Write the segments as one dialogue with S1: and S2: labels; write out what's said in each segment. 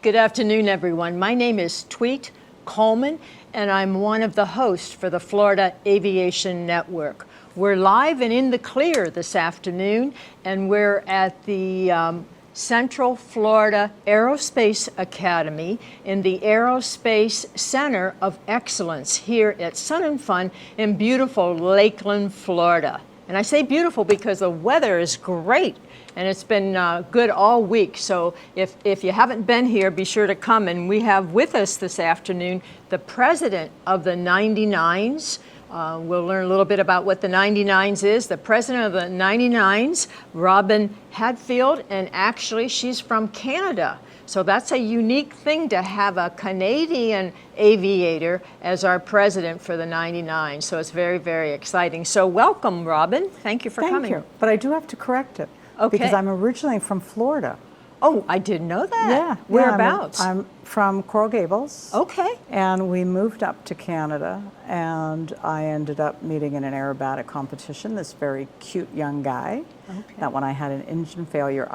S1: Good afternoon, everyone. My name is Tweet Coleman, and I'm one of the hosts for the Florida Aviation Network. We're live and in the clear this afternoon, and we're at the Central Florida Aerospace Academy in the Aerospace Center of Excellence here at Sun and Fun in beautiful Lakeland, Florida. And I say beautiful because the weather is great. And it's been good all week. So if you haven't been here, be sure to come. And we have with us this afternoon the president of the 99s. We'll learn a little bit about what the 99s is. The president of the 99s, Robin Hadfield, and actually she's from Canada. So that's a unique thing to have a Canadian aviator as our president for the 99. So it's very, very exciting. So welcome, Robin. Thank you for coming.
S2: Thank you. But I do have to correct it.
S1: Okay.
S2: Because I'm originally from Florida.
S1: Oh, I didn't know that.
S2: Yeah.
S1: Whereabouts?
S2: I'm from Coral Gables.
S1: Okay.
S2: And we moved up to Canada, and I ended up meeting in an aerobatic competition this very cute young guy.
S1: Okay.
S2: That when I had an engine failure,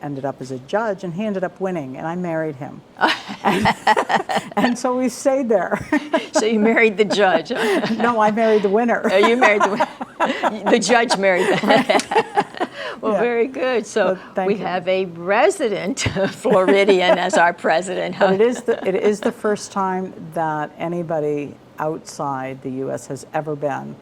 S2: ended up as a judge, and he ended up winning, and I married him. and so we stayed there.
S1: So you married the judge?
S2: No, I married the winner.
S1: Oh, you married the winner. The judge married the Well, yeah. Very good. So we have a resident Floridian as our president.
S2: But it is the first time that anybody outside the U.S. has ever been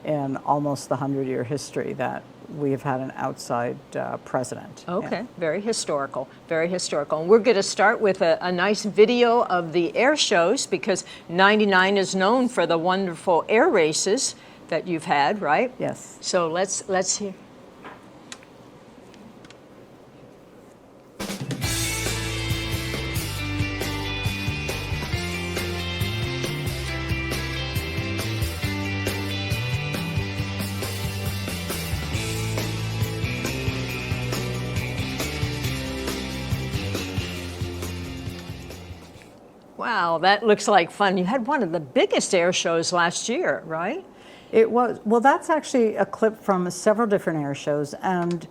S2: in almost the 100-year history that we have had an outside president.
S1: Okay,
S2: yeah.
S1: Very historical, very historical. And we're going to start with a nice video of the air shows because 99 is known for the wonderful air races that you've had, right?
S2: Yes.
S1: So let's hear. Wow, that looks like fun. You had one of the biggest air shows last year, right?
S2: It was. Well, that's actually a clip from several different air shows, and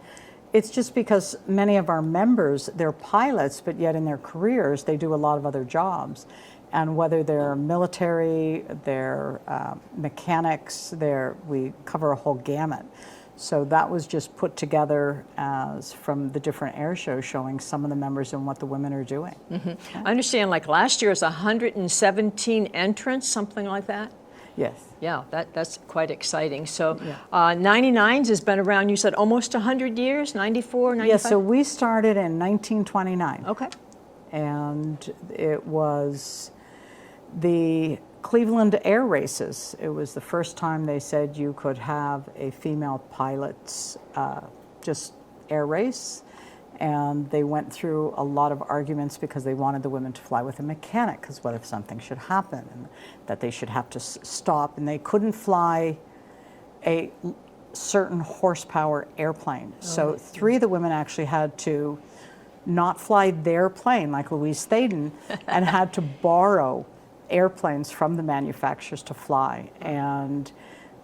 S2: it's just because many of our members, they're pilots, but yet in their careers, they do a lot of other jobs. And whether they're military, they're mechanics, we cover a whole gamut. So that was just put together as from the different air shows showing some of the members and what the women are doing.
S1: Mm-hmm. Yeah. I understand like last year was 117 entrants, something like that?
S2: Yes.
S1: Yeah, that's quite exciting. So 99s has been around, you said almost 100 years, 94, 95?
S2: Yes, so we started in 1929.
S1: Okay.
S2: And it was the Cleveland Air Races. It was the first time they said you could have a female pilot's just air race. And they went through a lot of arguments because they wanted the women to fly with a mechanic, because what if something should happen, and that they should have to stop, and they couldn't fly a certain horsepower airplane. Oh, so 3 of the women actually had to not fly their plane, like Louise Thaden, and had to borrow airplanes from the manufacturers to fly. And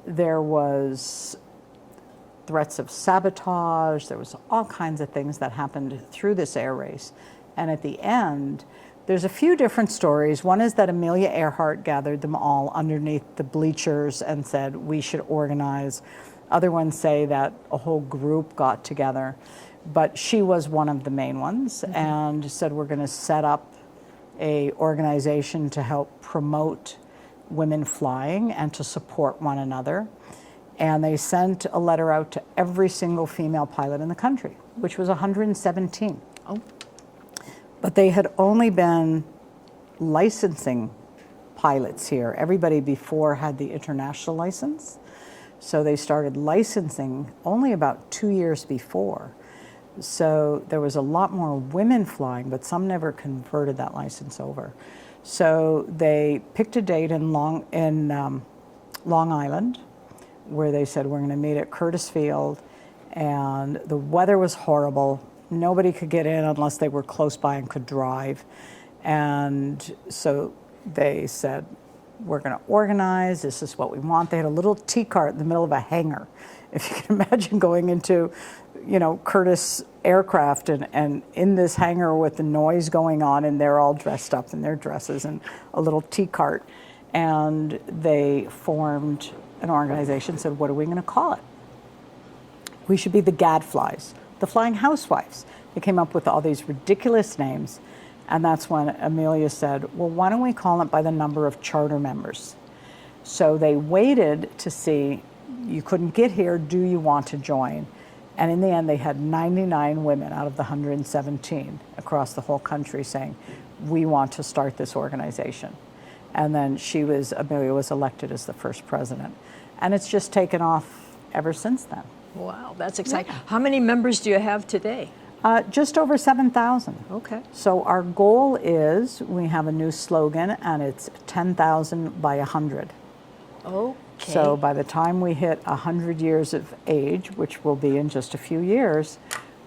S2: there was threats of sabotage, there was all kinds of things that happened through this air race. And at the end, there's a few different stories. One is that Amelia Earhart gathered them all underneath the bleachers and said, we should organize. Other ones say that a whole group got together. But she was one of the main ones, mm-hmm. and said, we're going to set up a organization to help promote women flying and to support one another. And they sent a letter out to every single female pilot in the country, which was 117.
S1: Oh.
S2: But they had only been licensing pilots here. Everybody before had the international license. So they started licensing only about 2 years before. So there was a lot more women flying, but some never converted that license over. So they picked a date in Long Island, where they said, we're going to meet at Curtis Field, and the weather was horrible. Nobody could get in unless they were close by and could drive. And so they said, we're going to organize, this is what we want. They had a little tea cart in the middle of a hangar. If you can imagine going into Curtiss aircraft and in this hangar with the noise going on, and they're all dressed up in their dresses and a little tea cart. And they formed an organization, said, what are we going to call it? We should be the Gadflies, the Flying Housewives. They came up with all these ridiculous names. And that's when Amelia said, well, why don't we call it by the number of charter members? So they waited to see, you couldn't get here, do you want to join? And in the end, they had 99 women out of the 117 across the whole country saying, we want to start this organization. And then Amelia was elected as the first president. And it's just taken off ever since then.
S1: Wow, that's exciting. Yeah. How many members do you have today?
S2: Just over 7,000.
S1: Okay.
S2: So our goal is, we have a new slogan, and it's 10,000 by 100.
S1: Okay.
S2: So by the time we hit 100 years of age, which will be in just a few years,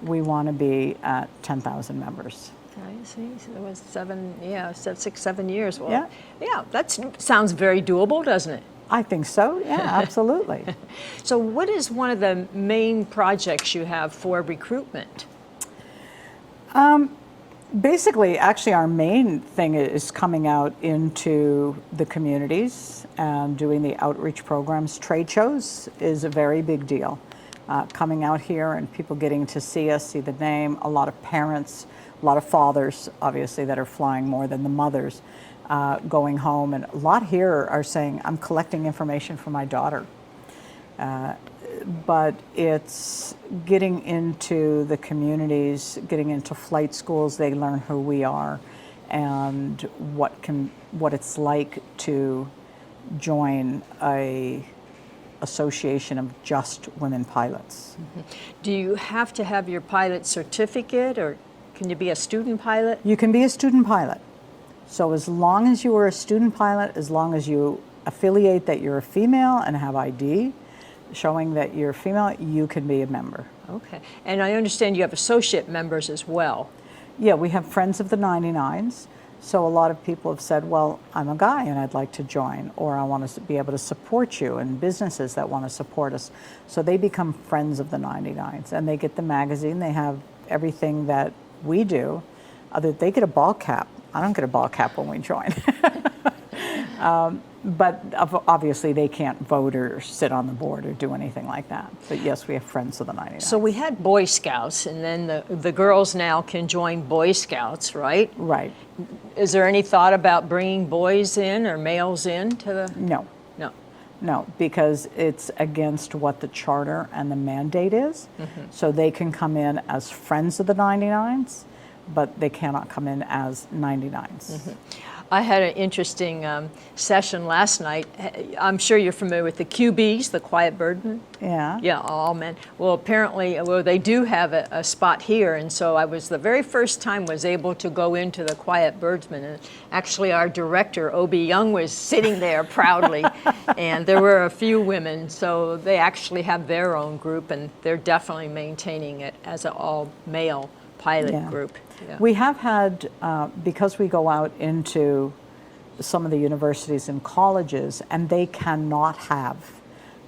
S2: we want to be at 10,000 members.
S1: I see. So it was 6, 7 years. Well,
S2: yeah,
S1: that sounds very doable, doesn't it?
S2: I think so. Yeah, absolutely.
S1: So what is one of the main projects you have for recruitment?
S2: Basically, actually, our main thing is coming out into the communities and doing the outreach programs. Trade shows is a very big deal. Coming out here and people getting to see us, see the name. A lot of parents, a lot of fathers, obviously, that are flying more than the mothers, going home. And a lot here are saying, I'm collecting information for my daughter. But it's getting into the communities, getting into flight schools. They learn who we are and what it's like to join a association of just women pilots.
S1: Mm-hmm. Do you have to have your pilot certificate, or can you be a student pilot?
S2: You can be a student pilot. So as long as you are a student pilot, as long as you affiliate that you're a female and have ID showing that you're female, you can be a member.
S1: Okay. And I understand you have associate members as well.
S2: Yeah, we have Friends of the 99s. So a lot of people have said, well, I'm a guy and I'd like to join, or I want to be able to support you, and businesses that want to support us. So they become Friends of the 99s, and they get the magazine. They have everything that we do. They get a ball cap. I don't get a ball cap when we join. But obviously they can't vote or sit on the board or do anything like that. But yes, we have Friends of the 99.
S1: So we had Boy Scouts, and then the girls now can join Boy Scouts, right?
S2: Right.
S1: Is there any thought about bringing boys in or males in to the?
S2: No.
S1: No.
S2: No, because it's against what the charter and the mandate is. Mm-hmm. So they can come in as Friends of the 99s, but they cannot come in as 99s. Mm-hmm.
S1: I had an interesting session last night. I'm sure you're familiar with the QBs, the Quiet Birdmen.
S2: Yeah.
S1: Yeah, all men. Well, apparently, they do have a spot here, and so I was the very first time was able to go into the Quiet Birdmen, and actually our director, Obie Young, was sitting there proudly, and there were a few women, so they actually have their own group, and they're definitely maintaining it as an all-male pilot group. Yeah.
S2: We have had, because we go out into some of the universities and colleges, and they cannot have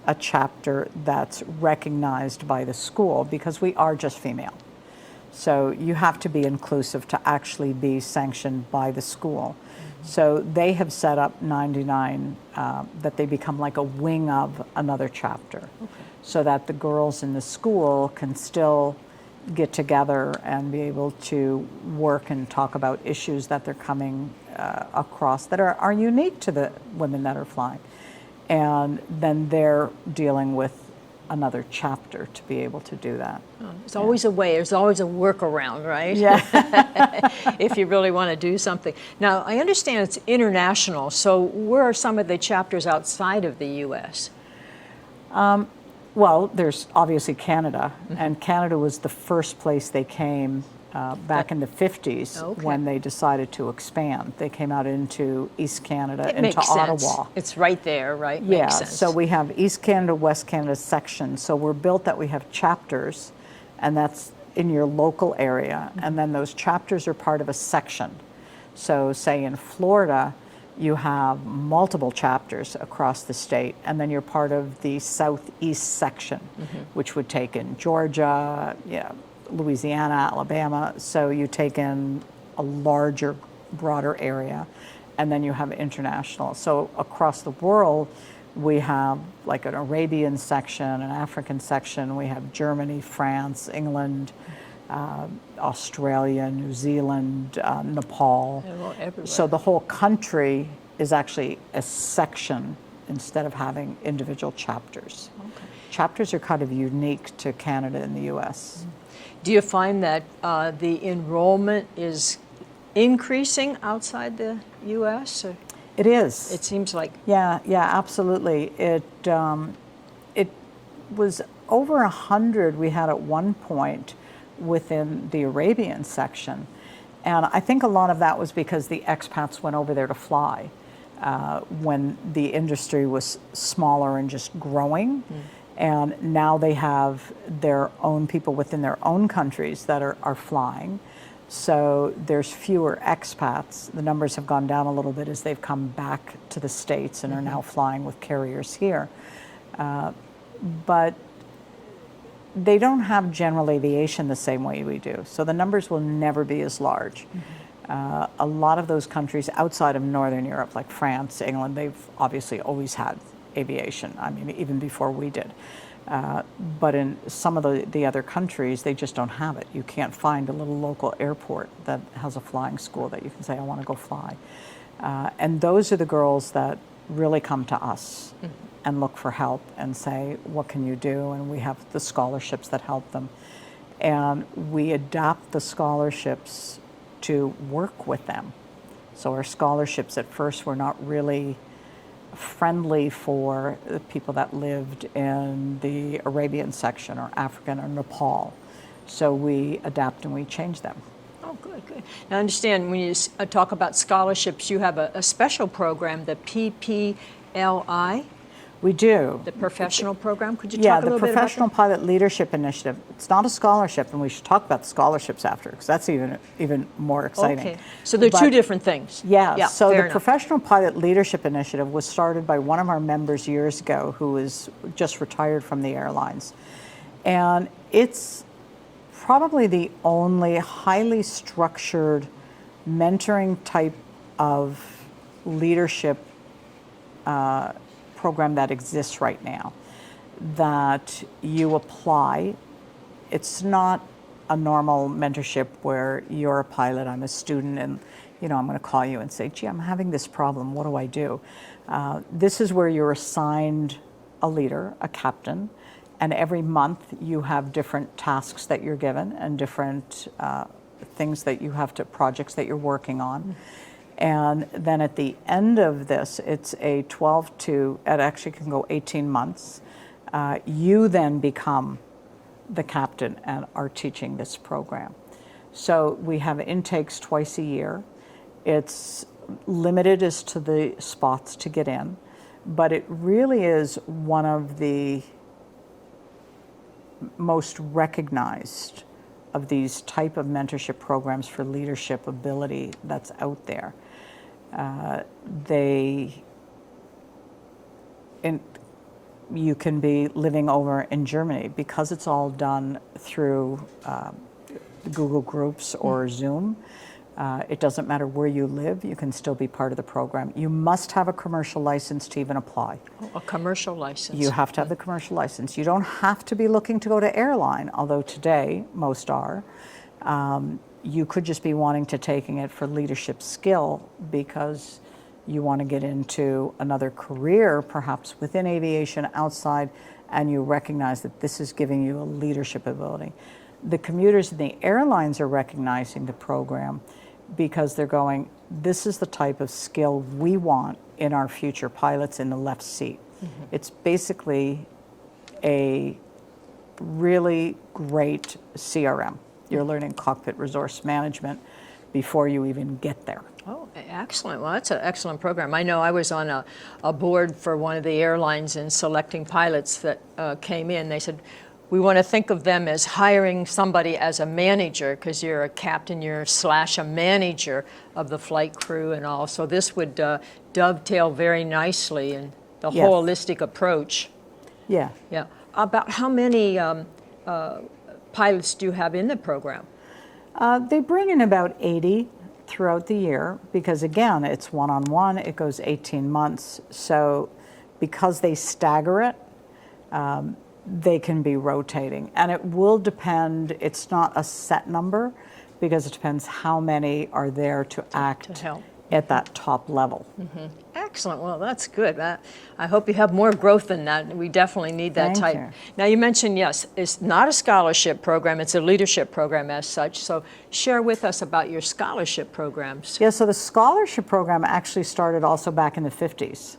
S2: a chapter that's recognized by the school because we are just female. So you have to be inclusive to actually be sanctioned by the school. Mm-hmm. So they have set up 99, that they become like a wing of another chapter. Okay. So that the girls in the school can still get together and be able to work and talk about issues that they're coming across that are unique to the women that are flying. And then they're dealing with another chapter to be able to do that.
S1: Oh, there's always a way, there's always a workaround, right?
S2: Yeah.
S1: If you really want to do something. Now, I understand it's international, so where are some of the chapters outside of the U.S.?
S2: Well, there's obviously Canada, and Canada was the first place they came back in the 50s when they decided to expand. They came out into East Canada, into Ottawa.
S1: Sense. It's right there, right?
S2: Yeah,
S1: makes sense.
S2: So we have East Canada, West Canada sections. So we're built that we have chapters, and that's in your local area, and then those chapters are part of a section. So say in Florida, You have multiple chapters across the state, and then you're part of the southeast section, which would take in Georgia, Louisiana, Alabama. So you take in a larger, broader area, and then you have international. So across the world, we have like an Arabian section, an African section. We have Germany, France, England, Australia, New Zealand, Nepal.
S1: Well, everywhere.
S2: So the whole country is actually a section instead of having individual chapters.
S1: Okay.
S2: Chapters are kind of unique to Canada and the U.S.
S1: Do you find that the enrollment is increasing outside the U.S.? Or
S2: It is.
S1: it seems like
S2: Yeah, absolutely. It was over 100 we had at one point within the Arabian section. And I think a lot of that was because the expats went over there to fly when the industry was smaller and just growing. And now they have their own people within their own countries that are flying. So there's fewer expats. The numbers have gone down a little bit as they've come back to the States and are now flying with carriers here. But they don't have general aviation the same way we do. So the numbers will never be as large. A lot of those countries outside of Northern Europe, like France, England, they've obviously always had aviation. I mean, even before we did. But in some of the other countries, they just don't have it. You can't find a little local airport that has a flying school that you can say, I want to go fly. And those are the girls that really come to us and look for help and say, what can you do? And we have the scholarships that help them. And we adapt the scholarships to work with them. So our scholarships at first were not really friendly for the people that lived in the Arabian section or African or Nepal. So we adapt and we change them.
S1: Oh, good. Now, I understand when you talk about scholarships, you have a special program, the PPLI,
S2: We do.
S1: the professional program. Could you
S2: Yeah,
S1: talk a
S2: the
S1: little bit
S2: Professional
S1: about
S2: Pilot Leadership Initiative. It's not a scholarship, and we should talk about the scholarships after, because that's even more
S1: that?
S2: exciting.
S1: Okay, so they're two
S2: But-
S1: different things.
S2: Yeah, so
S1: fair
S2: the
S1: enough.
S2: Professional Pilot Leadership Initiative was started by one of our members years ago who is just retired from the airlines. And it's probably the only highly structured mentoring type of leadership program that exists right now, that you apply. It's not a normal mentorship where you're a pilot, I'm a student, and I'm going to call you and say, gee, I'm having this problem, what do I do? This is where you're assigned a leader, a captain, and every month you have different tasks that you're given and different things that you have to, projects that you're working on. And then at the end of this, it's a 12 to, it actually can go 18 months. You then become the captain and are teaching this program. So we have intakes twice a year. It's limited as to the spots to get in, but it really is one of the most recognized of these type of mentorship programs for leadership ability that's out there. You can be living over in Germany because it's all done through Google Groups or Zoom. It doesn't matter where you live, you can still be part of the program. You must have a commercial license to even apply.
S1: A commercial license.
S2: You have to have the commercial license. You don't have to be looking to go to airline, although today most are. You could just be wanting to taking it for leadership skill because you want to get into another career, perhaps within aviation, outside, and you recognize that this is giving you a leadership ability. The commuters and the airlines are recognizing the program because they're going, this is the type of skill we want in our future pilots in the left seat. Mm-hmm. It's basically a really great CRM. You're learning cockpit resource management before you even get there.
S1: Oh, excellent. Well, that's an excellent program. I know I was on a board for one of the airlines and selecting pilots that came in. They said, we want to think of them as hiring somebody as a manager, because you're a captain, you're / a manager of the flight crew and all. So this would dovetail very nicely in the
S2: Yes.
S1: holistic approach.
S2: Yeah.
S1: Yeah. About how many pilots do you have in the program?
S2: They bring in about 80 throughout the year because, again, it's one-on-one. It goes 18 months. So because they stagger it, they can be rotating. And it will depend. It's not a set number because it depends how many are there to act
S1: help
S2: at that top level.
S1: Excellent. Well, that's good. I hope you have more growth than that. We definitely need that
S2: Thank
S1: type.
S2: you.
S1: Now, you mentioned, yes, it's not a scholarship program. It's a leadership program as such. So share with us about your scholarship programs.
S2: Yeah, so the scholarship program actually started also back in the 50s.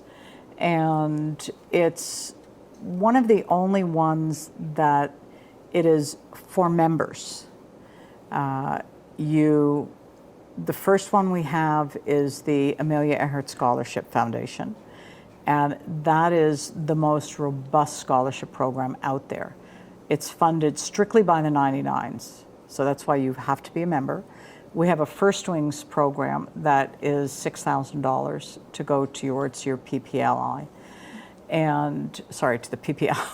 S2: And it's one of the only ones that it is for members. The first one we have is the Amelia Earhart Scholarship Foundation, and that is the most robust scholarship program out there. It's funded strictly by the 99s, so that's why you have to be a member. We have a First Wings program that is $6,000 to go towards your PPLI, and to the PPL.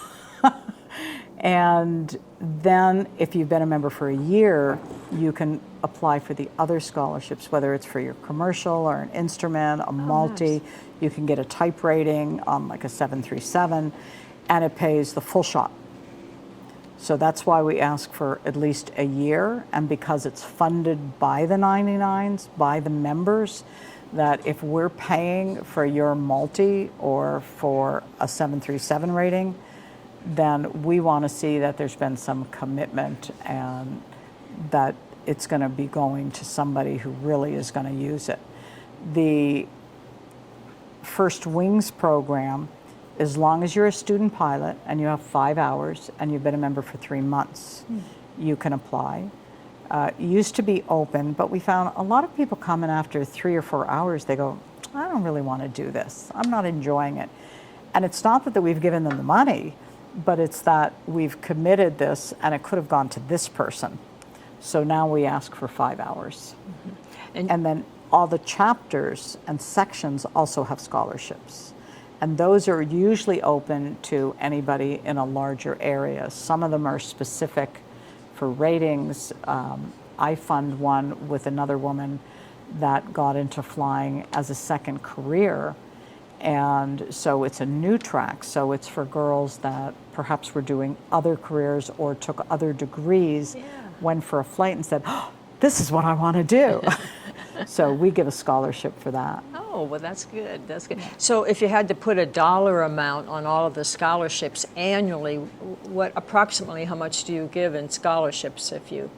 S2: And then if you've been a member for a year, you can apply for the other scholarships, whether it's for your commercial or an instrument, a multi.
S1: Nice.
S2: You can get a type rating on like a 737, and it pays the full shot. So that's why we ask for at least a year, and because it's funded by the 99s, by the members, that if we're paying for your multi or for a 737 rating, then we want to see that there's been some commitment and that it's going to be going to somebody who really is going to use it. The First Wings program, as long as you're a student pilot and you have 5 hours and you've been a member for 3 months, you can apply. It used to be open, but we found a lot of people come in after 3 or 4 hours, they go, I don't really want to do this. I'm not enjoying it. And it's not that we've given them the money, but it's that we've committed this and it could have gone to this person. So now we ask for 5 hours. And then all the chapters and sections also have scholarships. And those are usually open to anybody in a larger area. Some of them are specific for ratings. I fund one with another woman that got into flying as a second career. And so it's a new track. So it's for girls that perhaps were doing other careers or took other degrees, went for a flight and said, oh, this is what I want to do. So we give a scholarship for that.
S1: Oh, well, that's good. That's good. So if you had to put a dollar amount on all of the scholarships annually, approximately how much do you give in scholarships if you?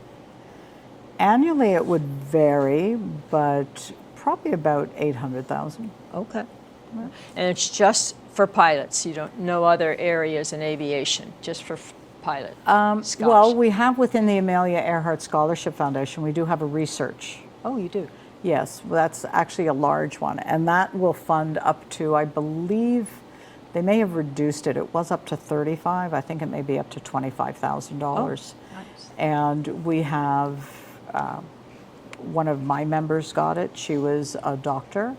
S2: Annually it would vary, but probably about $800,000.
S1: Okay. And it's just for pilots. You don't know other areas in aviation, just for pilot scholarship.
S2: Well, we have within the Amelia Earhart Scholarship Foundation, we do have a research.
S1: Oh, you do?
S2: Yes, well, that's actually a large one, and that will fund up to, I believe, they may have reduced it. It was up to 35. I think it may be up to $25,000.
S1: Oh, nice.
S2: And we have one of my members got it. She was a doctor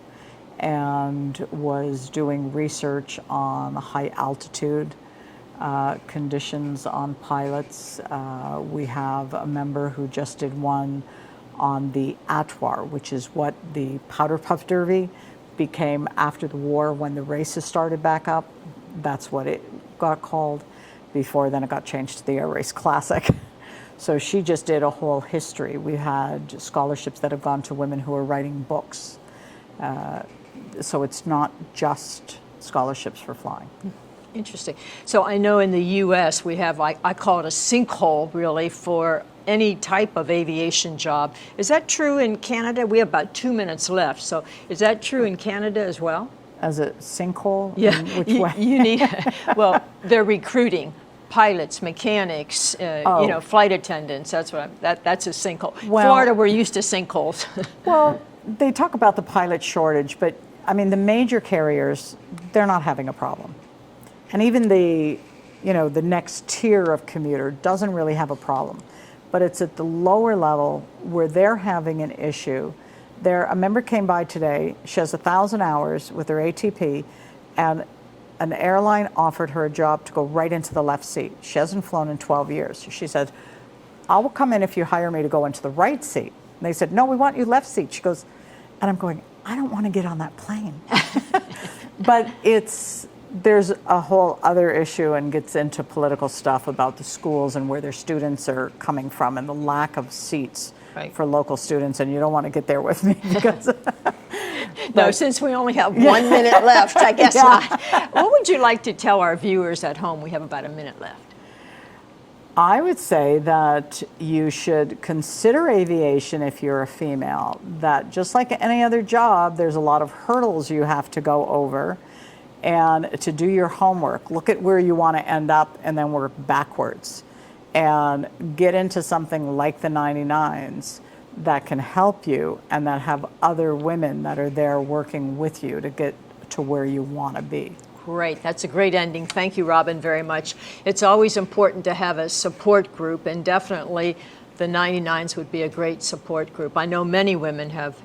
S2: and was doing research on high altitude conditions on pilots. We have a member who just did one on the Atwar, which is what the Powder Puff Derby became after the war when the races started back up. That's what it got called. Before then it got changed to the Air Race Classic. So she just did a whole history. We had scholarships that have gone to women who are writing books. So it's not just scholarships for flying.
S1: Interesting. So I know in the U.S. we have, I call it a sinkhole really for any type of aviation job. Is that true in Canada? We have about 2 minutes left. So is that true in Canada as well?
S2: As a sinkhole?
S1: Yeah.
S2: In which way?
S1: You need, well, they're recruiting pilots, mechanics, flight attendants. That's that's a sinkhole.
S2: Well,
S1: Florida, we're used to sinkholes.
S2: Well, they talk about the pilot shortage, but I mean, the major carriers, they're not having a problem. And even the the next tier of commuter doesn't really have a problem. But it's at the lower level where they're having an issue. A member came by today, she has 1,000 hours with her ATP, and an airline offered her a job to go right into the left seat. She hasn't flown in 12 years. She said, I will come in if you hire me to go into the right seat. And they said, no, we want you left seat. She goes, and I'm going, I don't want to get on that plane. But there's a whole other issue and gets into political stuff about the schools and where their students are coming from and the lack of seats for local students. And you don't want to get there with me because...
S1: No, since we only have 1 minute left, I guess not. What would you like to tell our viewers at home? We have about a minute left.
S2: I would say that you should consider aviation if you're a female, that just like any other job, there's a lot of hurdles you have to go over, and to do your homework. Look at where you want to end up and then work backwards and get into something like the 99s that can help you and that have other women that are there working with you to get to where you want to be.
S1: Great. That's a great ending. Thank you, Robin, very much. It's always important to have a support group, and definitely the 99s would be a great support group. I know many women have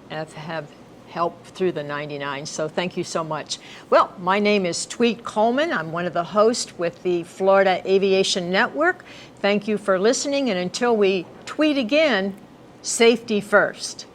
S1: helped through the 99s, so thank you so much. Well, my name is Tweet Coleman. I'm one of the hosts with the Florida Aviation Network. Thank you for listening, and until we tweet again, safety first.